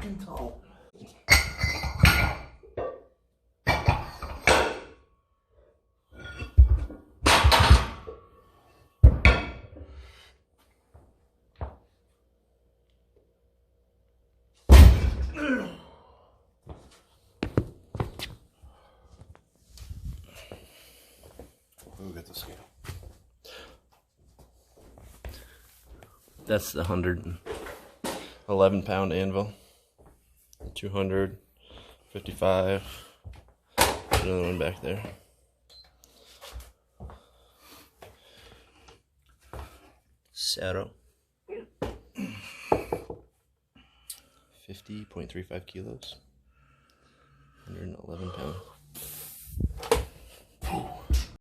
fucking tall. We'll get the scale. That's the 111-pound anvil. 255. Another one back there. Saddle. 50.35 kilos. 111 pounds.